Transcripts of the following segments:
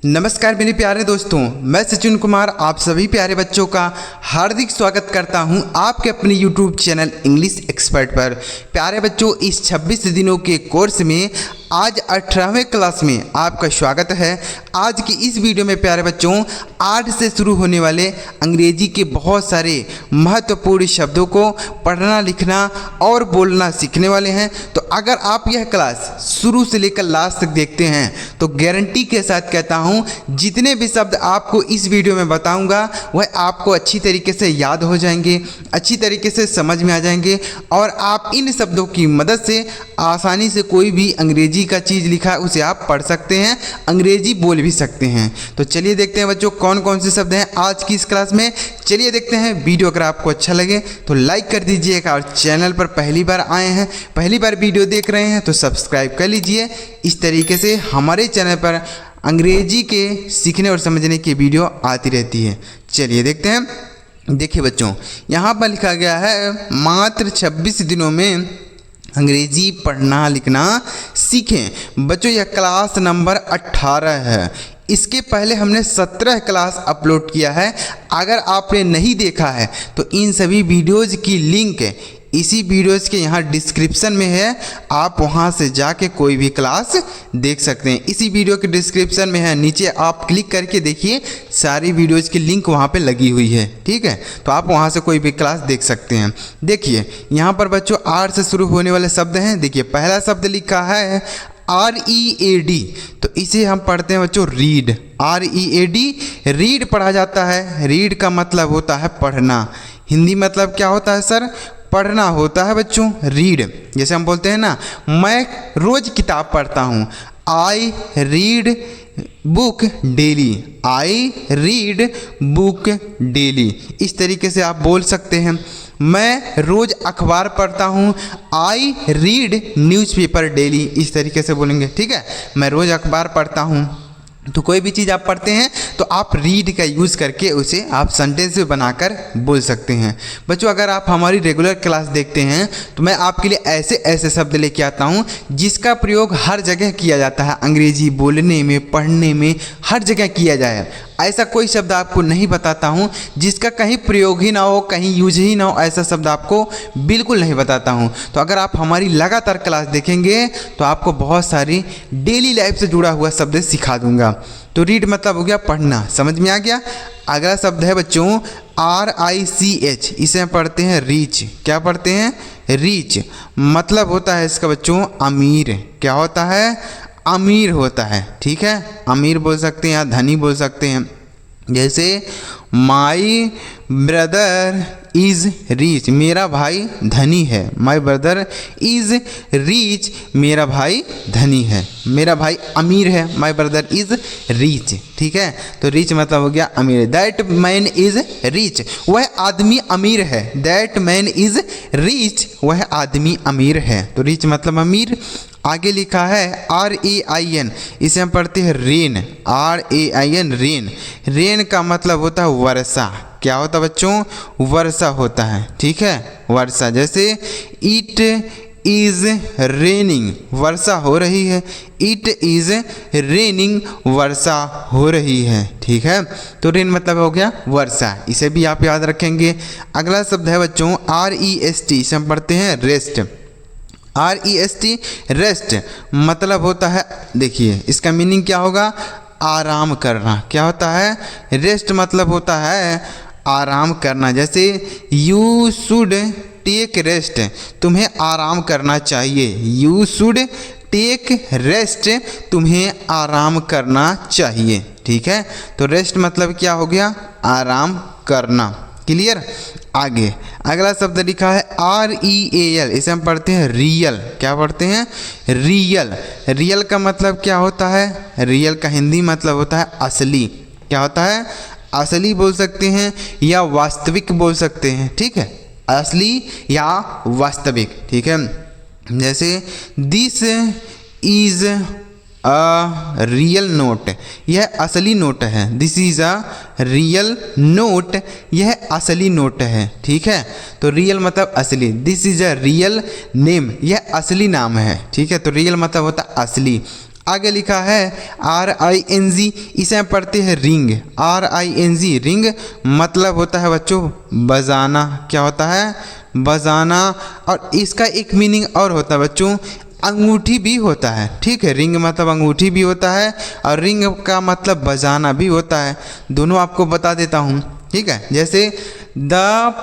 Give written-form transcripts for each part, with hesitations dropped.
नमस्कार मेरे प्यारे दोस्तों, मैं सचिन कुमार आप सभी प्यारे बच्चों का हार्दिक स्वागत करता हूं आपके अपने YouTube चैनल इंग्लिश एक्सपर्ट पर। प्यारे बच्चों, इस 26 दिनों के कोर्स में आज 18वें क्लास में आपका स्वागत है। आज की इस वीडियो में प्यारे बच्चों आज से शुरू होने वाले अंग्रेजी के बहुत सारे महत्वपूर्ण शब्दों को पढ़ना, लिखना और बोलना सीखने वाले हैं। तो अगर आप यह क्लास शुरू से लेकर लास्ट तक देखते हैं तो गारंटी के साथ कहता हूँ जितने भी शब्द आपको इस वीडियो में बताऊँगा वह आपको अच्छी तरीके से याद हो जाएंगे, अच्छी तरीके से समझ में आ जाएंगे और आप इन शब्दों की मदद से आसानी से कोई भी अंग्रेजी का चीज़ लिखा है उसे आप पढ़ सकते हैं, अंग्रेजी बोल भी सकते हैं। तो चलिए देखते हैं बच्चों कौन कौन से शब्द हैं आज की इस क्लास में। चलिए देखते हैं। वीडियो अगर आपको अच्छा लगे तो लाइक कर दीजिएगा और चैनल पर पहली बार आए हैं, पहली बार वीडियो देख रहे हैं तो सब्सक्राइब कर लीजिए। इस तरीके से हमारे चैनल पर अंग्रेजी के सीखने और समझने की वीडियो आती रहती है। चलिए देखते हैं। देखिए बच्चों, यहाँ पर लिखा गया है मात्र 26 दिनों में अंग्रेजी पढ़ना लिखना सीखें। बच्चों यह क्लास नंबर 18 है। इसके पहले हमने 17 क्लास अपलोड किया है। अगर आपने नहीं देखा है तो इन सभी वीडियोज़ की लिंक इसी वीडियोज़ के यहाँ डिस्क्रिप्शन में है, आप वहाँ से जाके कोई भी क्लास देख सकते हैं। इसी वीडियो के डिस्क्रिप्शन में है, नीचे आप क्लिक करके देखिए सारी वीडियोज़ की लिंक वहाँ पे लगी हुई है, ठीक है। तो आप वहाँ से कोई भी क्लास देख सकते हैं। देखिए यहाँ पर बच्चों आर से शुरू होने वाले शब्द हैं। देखिए पहला शब्द लिखा है READ, तो इसे हम पढ़ते हैं बच्चों रीड। READ रीड पढ़ा जाता है। रीड का मतलब होता है पढ़ना। हिंदी मतलब क्या होता है सर? पढ़ना होता है बच्चों। रीड जैसे हम बोलते हैं ना, मैं रोज़ किताब पढ़ता हूँ। I read book daily. I read book daily, इस तरीके से आप बोल सकते हैं। मैं रोज़ अखबार पढ़ता हूँ। आई रीड न्यूज़पेपर डेली, इस तरीके से बोलेंगे, ठीक है। मैं रोज़ अखबार पढ़ता हूँ। तो कोई भी चीज़ आप पढ़ते हैं तो आप रीड का यूज़ करके उसे आप सेंटेंस में बनाकर बोल सकते हैं। बच्चों अगर आप हमारी रेगुलर क्लास देखते हैं तो मैं आपके लिए ऐसे ऐसे शब्द लेके आता हूँ जिसका प्रयोग हर जगह किया जाता है, अंग्रेजी बोलने में, पढ़ने में, हर जगह किया जाए। ऐसा कोई शब्द आपको नहीं बताता हूँ जिसका कहीं प्रयोग ही ना हो, कहीं यूज ही ना हो, ऐसा शब्द आपको बिल्कुल नहीं बताता हूँ। तो अगर आप हमारी लगातार क्लास देखेंगे तो आपको बहुत सारी डेली लाइफ से जुड़ा हुआ शब्द सिखा दूंगा। तो रीड मतलब हो गया पढ़ना, समझ में आ गया। अगला शब्द है बच्चों RICH, इसे हम पढ़ते हैं रीच। क्या पढ़ते हैं? रीच। मतलब होता है इसका बच्चों अमीर। क्या होता है? अमीर होता है, ठीक है। अमीर बोल सकते हैं या धनी बोल सकते हैं। जैसे माई ब्रदर इज़ रीच, मेरा भाई धनी है। माई ब्रदर इज़ रीच, मेरा भाई धनी है, मेरा भाई अमीर है। माई ब्रदर इज़ रीच, ठीक है। तो रीच मतलब हो गया अमीर। दैट मैन इज़ रीच, वह आदमी अमीर है। दैट मैन इज़ रीच, वह आदमी अमीर है। तो रीच मतलब अमीर। आगे लिखा है RAIN, इसे हम पढ़ते हैं रेन। RAIN rain. रेन का मतलब होता है वर्षा। क्या होता है बच्चों? वर्षा होता है, ठीक है, वर्षा। जैसे इट इज़ रेनिंग, वर्षा हो रही है। इट इज़ रेनिंग, वर्षा हो रही है, ठीक है। तो रेन मतलब हो गया वर्षा, इसे भी आप याद रखेंगे। अगला शब्द है बच्चों REST, इसे हम पढ़ते हैं रेस्ट। REST रेस्ट मतलब होता है, देखिए इसका मीनिंग क्या होगा? आराम करना। क्या होता है? रेस्ट मतलब होता है आराम करना। जैसे यू शुड टेक रेस्ट, तुम्हें आराम करना चाहिए। यू शुड टेक रेस्ट, तुम्हें आराम करना चाहिए, ठीक है। तो रेस्ट मतलब क्या हो गया? आराम करना। क्लियर। आगे अगला शब्द लिखा है REAL, इसे हम पढ़ते हैं रियल। क्या पढ़ते हैं? रियल। रियल का मतलब क्या होता है? रियल का हिंदी मतलब होता है असली। क्या होता है? असली बोल सकते हैं या वास्तविक बोल सकते हैं, ठीक है। असली या वास्तविक, ठीक है। जैसे this is a real note, यह असली नोट है। This is a real note, यह असली नोट है, ठीक है। तो रियल मतलब असली। This is a real name, यह असली नाम है, ठीक है। तो रियल मतलब होता है असली। आगे लिखा है RING, इसे हम पढ़ते हैं रिंग। RING रिंग मतलब होता है बच्चों बजाना। क्या होता है? बजाना। और इसका एक मीनिंग और होता है बच्चों, अंगूठी भी होता है। ठीक है, रिंग मतलब अंगूठी भी होता है और रिंग का मतलब बजाना भी होता है। दोनों आपको बता देता हूँ। ठीक है, जैसे the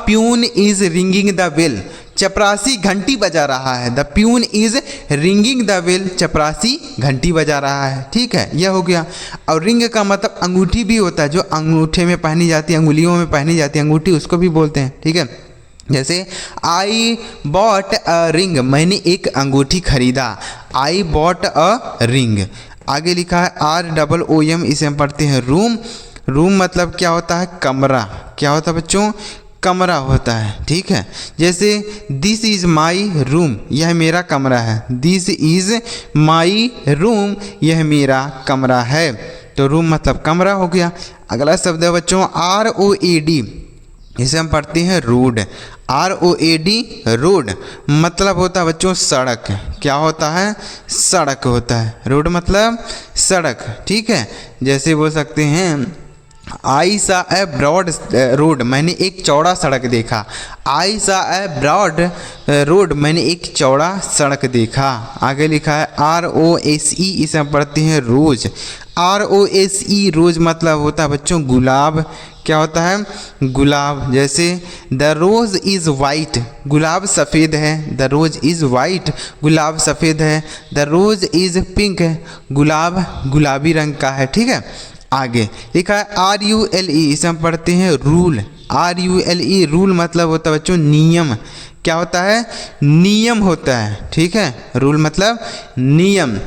peon is ringing the bell, चपरासी घंटी बजा रहा है। The peon is ringing the bell, चपरासी घंटी बजा रहा है। ठीक है, यह हो गया। और रिंग का मतलब अंगूठी भी होता है, जो अंगूठे में पहनी जाती है, अंगुलियों में पहनी जाती है अंगूठी, उसको भी बोलते हैं। ठीक है, जैसे आई बॉट अ रिंग, मैंने एक अंगूठी खरीदा। I bought a ring. आगे लिखा है ROOM, इसे हम पढ़ते हैं रूम। रूम मतलब क्या होता है? कमरा। क्या होता है बच्चों? कमरा होता है। ठीक है, जैसे दिस इज़ माई रूम, यह मेरा कमरा है। दिस इज़ माई रूम, यह मेरा कमरा है। तो रूम मतलब कमरा हो गया। अगला शब्द है बच्चों ROAD, इसे हम पढ़ते हैं रोड। ROAD रोड मतलब होता है बच्चों सड़क। क्या होता है? सड़क होता है। रोड मतलब सड़क। ठीक है, जैसे बोल सकते हैं आई सा ए ब्रॉड रोड, मैंने एक चौड़ा सड़क देखा। आई सा ए ब्रॉड रोड, मैंने एक चौड़ा सड़क देखा। आगे लिखा है ROSE, इसे हम पढ़ते हैं रोज। ROSE रोज मतलब होता है बच्चों गुलाब। क्या होता है? गुलाब। जैसे द रोज़ इज़ वाइट, गुलाब सफ़ेद है। द रोज़ इज़ वाइट, गुलाब सफ़ेद है। द रोज़ इज़ पिंक, गुलाब गुलाबी रंग का है। ठीक है, आगे लिखा है RULE, इसे हम पढ़ते हैं रूल। RULE रूल मतलब होता है बच्चों नियम। क्या होता है? नियम होता है। ठीक है, रूल मतलब नियम।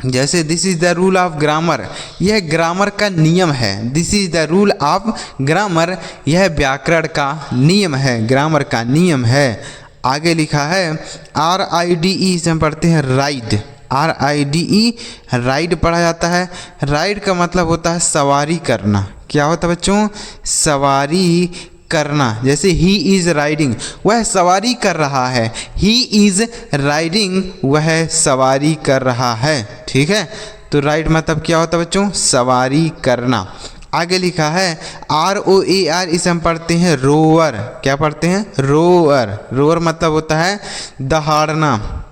जैसे this is the rule of grammar, यह ग्रामर का नियम है। This is the rule of grammar, यह व्याकरण का नियम है, ग्रामर का नियम है। आगे लिखा है RIDE, इसे हम पढ़ते हैं राइड। RIDE राइड पढ़ा जाता है। राइड का मतलब होता है सवारी करना। क्या होता है बच्चों? सवारी करना। जैसे ही इज़ राइडिंग, वह सवारी कर रहा है। ही इज़ राइडिंग, वह सवारी कर रहा है। ठीक है, तो राइड मतलब क्या होता है बच्चों? सवारी करना। आगे लिखा है ROAR, इसे हम पढ़ते हैं रोअर। क्या पढ़ते हैं? रोअर। रोअर मतलब होता है दहाड़ना।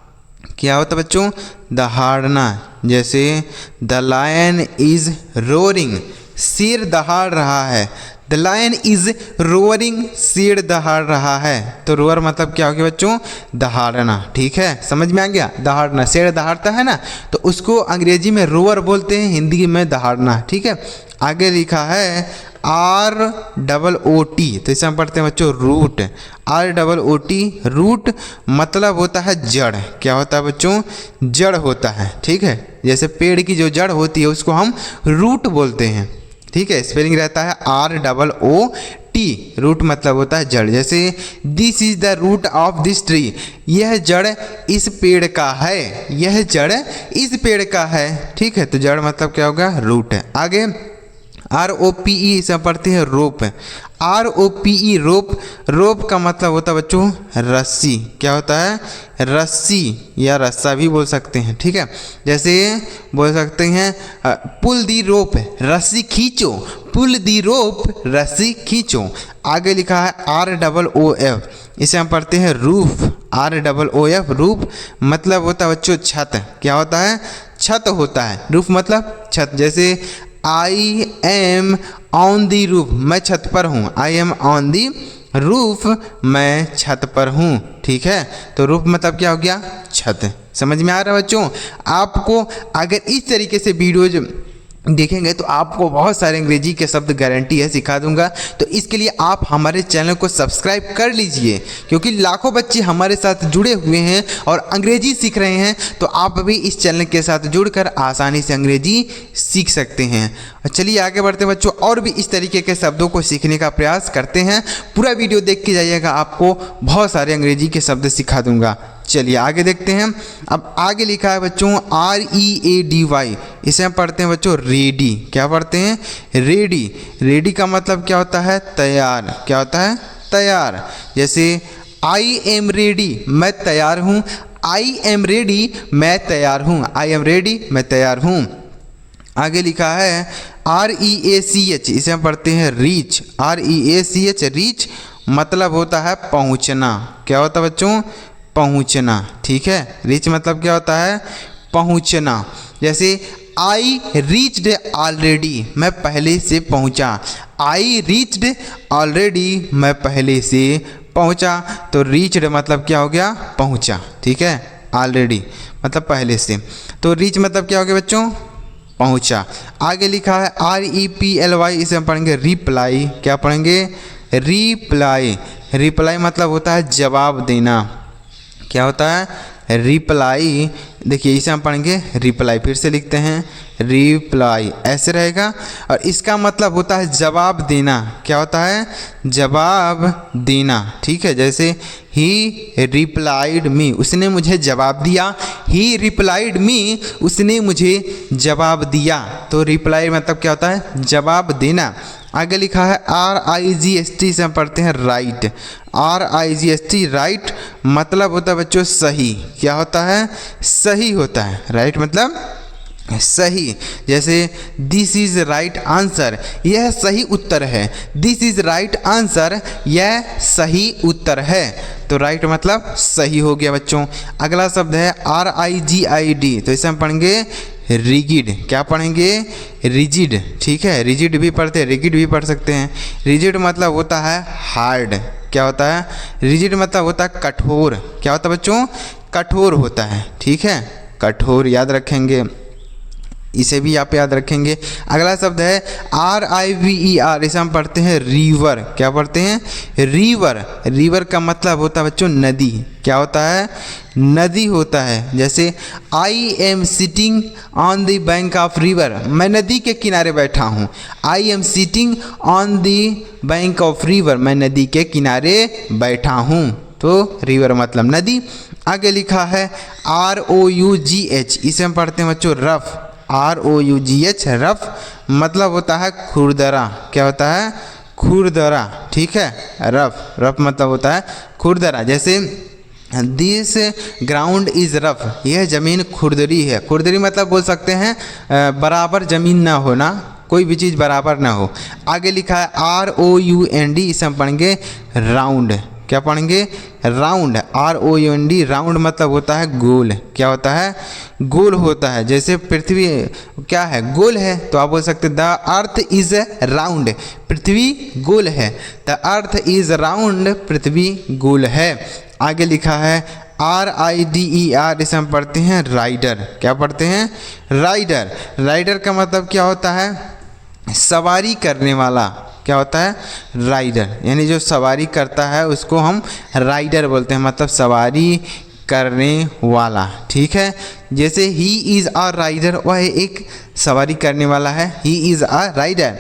क्या होता है बच्चों? दहाड़ना। जैसे द लायन इज़ रोरिंग, शेर दहाड़ रहा है। द लायन इज़ रोअरिंग, शेर दहाड़ रहा है। तो रोअर मतलब क्या हो गया बच्चों? दहाड़ना। ठीक है, समझ में आ गया? दहाड़ना, शेर दहाड़ता है ना, तो उसको अंग्रेजी में रोअर बोलते हैं, हिंदी में दहाड़ना। ठीक है, आगे लिखा है ROOT, तो इसे हम पढ़ते हैं बच्चों रूट। ROOT रूट मतलब होता है जड़। क्या होता है बच्चों? जड़ होता है। ठीक है, जैसे पेड़ की जो जड़ होती है उसको हम रूट बोलते हैं। ठीक है, स्पेलिंग रहता है ROOT, रूट मतलब होता है जड़। जैसे this is the root of this tree, यह जड़ इस पेड़ का है। यह जड़ इस पेड़ का है। ठीक है, तो जड़ मतलब क्या होगा? रूट। आगे ROPE, इसे पढ़ते हैं रोप। ROPE रोप। रोप का मतलब होता है बच्चों रस्सी। क्या होता है? रस्सी या रस्सा भी बोल सकते हैं। ठीक है, जैसे बोल सकते हैं पुल दी रोप, रस्सी खींचो। पुल दी रोप, रस्सी खींचो। आगे लिखा है ROOF, इसे हम पढ़ते हैं रूफ। ROOF रूफ मतलब होता है बच्चों छत। क्या होता है? छत होता है। रूफ मतलब छत। जैसे I am on the roof, मैं छत पर हूँ। I am on the roof, मैं छत पर हूँ। ठीक है, तो रूफ मतलब क्या हो गया? छत। समझ में आ रहा है बच्चों? आपको अगर इस तरीके से वीडियोज देखेंगे तो आपको बहुत सारे अंग्रेजी के शब्द गारंटी है सिखा दूंगा। तो इसके लिए आप हमारे चैनल को सब्सक्राइब कर लीजिए, क्योंकि लाखों बच्चे हमारे साथ जुड़े हुए हैं और अंग्रेजी सीख रहे हैं। तो आप भी इस चैनल के साथ जुड़कर आसानी से अंग्रेजी सीख सकते हैं। चलिए आगे बढ़ते हैं बच्चों, और भी इस तरीके के शब्दों को सीखने का प्रयास करते हैं। पूरा वीडियो देख के जाइएगा, आपको बहुत सारे अंग्रेजी के शब्द सिखा दूंगा। चलिए आगे देखते हैं। अब आगे लिखा है बच्चों READY, इसे हम पढ़ते हैं बच्चों रेडी। क्या पढ़ते हैं? रेडी। रेडी का मतलब क्या होता है? तैयार। क्या होता है? तैयार। जैसे आई एम रेडी, मैं तैयार हूँ। आई एम रेडी, मैं तैयार हूँ। आई एम रेडी, मैं तैयार हूँ। आगे लिखा है REACH, इसे हम पढ़ते हैं रीच। REACH, रीच मतलब होता है पहुँचना। क्या होता है बच्चों? पहुँचना। ठीक है, रीच मतलब क्या होता है? पहुँचना। जैसे आई रीच्ड ऑलरेडी, मैं पहले से पहुँचा। आई रीच्ड ऑलरेडी, मैं पहले से पहुँचा। तो रीच्ड मतलब क्या हो गया? पहुँचा। ठीक है, ऑलरेडी मतलब पहले से। तो रीच मतलब क्या हो गया बच्चों? पहुँचा। आगे लिखा है REPLY, इसे हम पढ़ेंगे रिप्लाई। क्या पढ़ेंगे? रिप्लाई। रिप्लाई मतलब होता है जवाब देना। क्या होता है? रिप्लाई। देखिए इसे हम पढ़ेंगे रिप्लाई। फिर से लिखते हैं रिप्लाई, ऐसे रहेगा। और इसका मतलब होता है जवाब देना। क्या होता है? जवाब देना। ठीक है, जैसे ही रिप्लाइड मी, उसने मुझे जवाब दिया। ही रिप्लाइड मी, उसने मुझे जवाब दिया। तो रिप्लाई मतलब क्या होता है? जवाब देना। आगे लिखा है RIGHT, से हम पढ़ते हैं राइट। RIGHT, राइट मतलब होता है बच्चों सही। क्या होता है? सही होता है। राइट मतलब सही। जैसे दिस इज राइट आंसर, यह सही उत्तर है। दिस इज राइट आंसर, यह सही उत्तर है। तो राइट मतलब सही हो गया बच्चों। अगला शब्द है RIGID, तो इसे हम पढ़ेंगे रिजिड। क्या पढ़ेंगे? रिजिड। ठीक है, रिजिड भी पढ़ते हैं, रिजिड भी पढ़ सकते हैं। रिजिड मतलब होता है हार्ड। क्या होता है? रिजिड मतलब होता है कठोर। क्या होता है बच्चों? कठोर होता है। ठीक है, कठोर याद रखेंगे, इसे भी आप याद रखेंगे। अगला शब्द है RIVER, इसे हम पढ़ते हैं रिवर। क्या पढ़ते हैं? रिवर। रिवर का मतलब होता है बच्चों नदी। क्या होता है? नदी होता है। जैसे I am sitting on the bank of river, मैं नदी के किनारे बैठा हूँ। I am sitting on the bank of river, मैं नदी के किनारे बैठा हूँ। तो रिवर मतलब नदी। आगे लिखा है ROUGH, इसे हम पढ़ते हैं बच्चों रफ। ROUGH, रफ मतलब होता है खुरदरा। क्या होता है? खुरदरा। ठीक है, रफ। रफ मतलब होता है खुरदरा। जैसे दिस ग्राउंड इज़ रफ, यह ज़मीन खुरदरी है। खुरदरी मतलब बोल सकते हैं बराबर ज़मीन ना होना, कोई भी चीज़ बराबर ना हो। आगे लिखा है ROUND, इसे हम पढ़ेंगे राउंड। क्या पढ़ेंगे? राउंड। ROUND, राउंड मतलब होता है गोल। क्या होता है? गोल होता है। जैसे पृथ्वी क्या है? गोल है, तो आप बोल सकते हैं द अर्थ इज राउंड, पृथ्वी गोल है। द अर्थ इज राउंड, पृथ्वी गोल है। आगे लिखा है RIDER, इसे हम पढ़ते हैं राइडर। क्या पढ़ते हैं? राइडर। राइडर का मतलब क्या होता है? सवारी करने वाला। क्या होता है? राइडर, यानी जो सवारी करता है उसको हम राइडर बोलते हैं, मतलब सवारी करने वाला। ठीक है, जैसे ही इज़ अ राइडर, वह एक सवारी करने वाला है। He is a rider.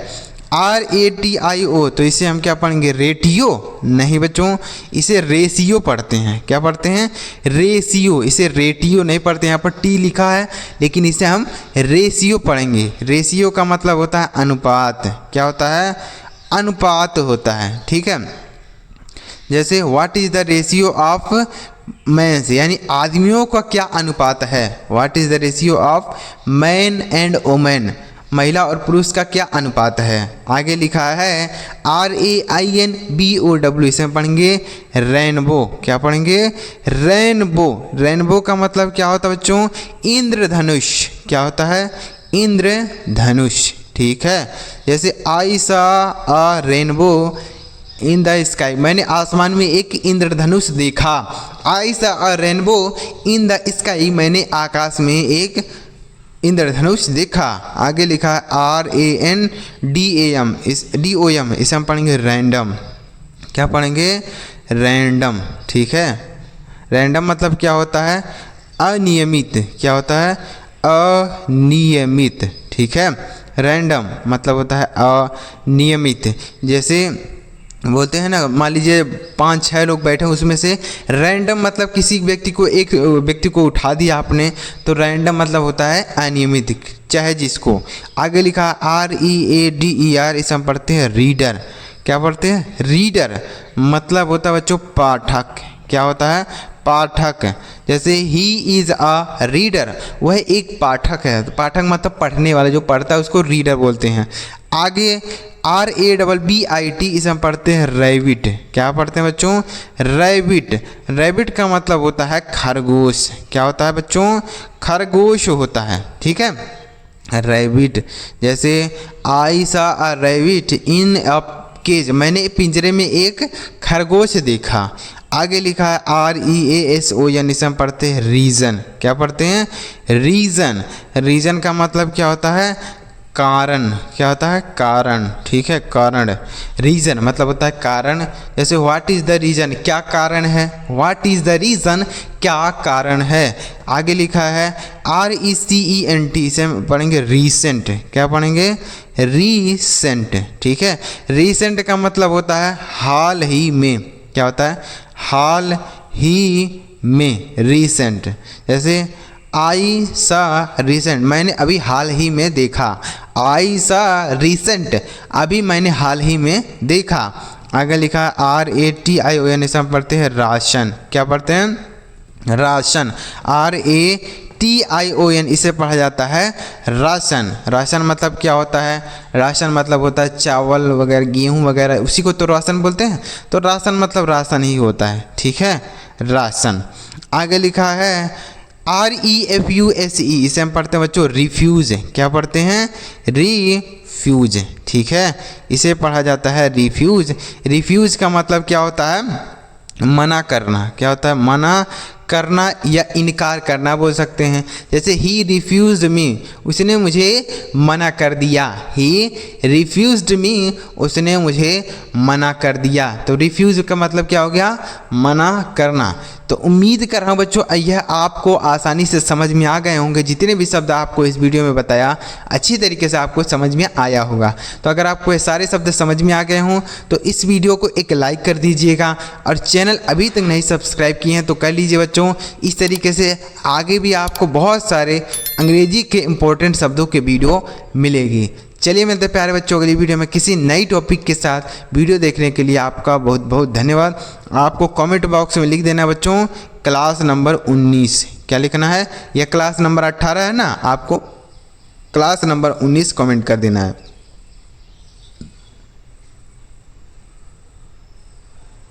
RATIO, तो इसे हम क्या पढ़ेंगे? रेटियो नहीं बच्चों, इसे रेशियो पढ़ते हैं। क्या पढ़ते हैं? रेशियो। इसे रेटियो नहीं पढ़ते। यहाँ पर टी लिखा है, लेकिन इसे हम रेशियो पढ़ेंगे। रेशियो का मतलब होता है अनुपात। क्या होता है? अनुपात होता है। ठीक है, जैसे what is the ratio of mans, यानी आदमियों का क्या अनुपात है। What is the ratio of man and women, महिला और पुरुष का क्या अनुपात है। आगे लिखा है RAINBOW, इसे हम पढ़ेंगे रेनबो। क्या पढ़ेंगे? रेनबो। रेनबो का मतलब क्या होता है बच्चों? इंद्रधनुष। क्या होता है? इंद्रधनुष। ठीक है, जैसे आई सा अ रेनबो इन द स्काई, मैंने आसमान में एक इंद्रधनुष देखा। आई सा अ रेनबो इन द स्काई, मैंने आकाश में एक इंद्रधनुष देखा। आगे लिखा है RANDAM, इसे हम पढ़ेंगे रैंडम। क्या पढ़ेंगे? रैंडम। ठीक है, रैंडम मतलब क्या होता है? अनियमित। क्या होता है? अनियमित। ठीक है, रैंडम मतलब होता है अनियमित। जैसे बोलते हैं ना, मान लीजिए 5-6 लोग बैठे हैं, उसमें से रैंडम मतलब किसी व्यक्ति को, एक व्यक्ति को उठा दिया आपने, तो रैंडम मतलब होता है अनियमित, चाहे जिसको। आगे लिखा READER, इसे हम पढ़ते हैं रीडर। क्या पढ़ते हैं? रीडर मतलब होता है बच्चों पाठक। क्या होता है? पाठक। जैसे ही इज़ अ रीडर, वह एक पाठक है। तो पाठक मतलब पढ़ने वाला, जो पढ़ता है उसको रीडर बोलते हैं। आगे RABBIT, इसे हम पढ़ते हैं रैबिट। क्या पढ़ते हैं बच्चों? रैबिट। रैबिट का मतलब होता है खरगोश। क्या होता है बच्चों? खरगोश होता है, ठीक है, रैबिट। जैसे आई सा a rabbit in a cage, मैंने पिंजरे में एक खरगोश देखा। आगे लिखा है REASON, इसे हम पढ़ते हैं रीज़न। क्या पढ़ते हैं? रीज़न। रीज़न का मतलब क्या होता है? कारण। क्या होता है? कारण, ठीक है, कारण। रीज़न मतलब होता है कारण। जैसे व्हाट इज़ द रीज़न, क्या कारण है? व्हाट इज़ द रीज़न, क्या कारण है। आगे लिखा है RECENT, इसे हम पढ़ेंगे रीसेंट। क्या पढ़ेंगे? रीसेंट, ठीक है। रीसेंट का मतलब होता है हाल ही में। क्या होता है? हाल ही में, रीसेंट। जैसे आई सा रिसेंट, मैंने अभी हाल ही में देखा। आई सा रिसेंट, अभी मैंने हाल ही में देखा। आगे लिखा RATION, इसे हम पढ़ते हैं राशन। क्या पढ़ते हैं? राशन। RATION, इसे पढ़ा जाता है राशन। राशन मतलब क्या होता है? राशन मतलब होता है चावल वगैरह, गेहूँ वगैरह, उसी को तो राशन बोलते हैं। तो राशन मतलब राशन ही होता है, ठीक है, राशन। आगे लिखा है REFUSE, इसे हम पढ़ते हैं बच्चों रिफ्यूज। क्या पढ़ते हैं? रिफ्यूज, ठीक है, इसे पढ़ा जाता है रिफ्यूज। रिफ्यूज का मतलब क्या होता है? मना करना। क्या होता है? मना करना या इनकार करना बोल सकते हैं। जैसे ही रिफ्यूज्ड मी, उसने मुझे मना कर दिया। ही रिफ्यूज्ड मी, उसने मुझे मना कर दिया। तो रिफ्यूज का मतलब क्या हो गया? मना करना। तो उम्मीद कर रहा हूँ बच्चों यह आपको आसानी से समझ में आ गए होंगे। जितने भी शब्द आपको इस वीडियो में बताया अच्छी तरीके से आपको समझ में आया होगा। तो अगर आपको ये सारे शब्द समझ में आ गए हों तो इस वीडियो को एक लाइक कर दीजिएगा, और चैनल अभी तक नहीं सब्सक्राइब किए हैं तो कर लीजिए बच्चों। इस तरीके से आगे भी आपको बहुत सारे अंग्रेजी के इम्पोर्टेंट शब्दों के वीडियो मिलेगी। चलिए मिलते हैं प्यारे बच्चों अगली वीडियो में किसी नई टॉपिक के साथ। वीडियो देखने के लिए आपका बहुत बहुत धन्यवाद। आपको कमेंट बॉक्स में लिख देना बच्चों क्लास नंबर 19। क्या लिखना है? यह क्लास नंबर 18 है ना, आपको क्लास नंबर 19 कमेंट कर देना है।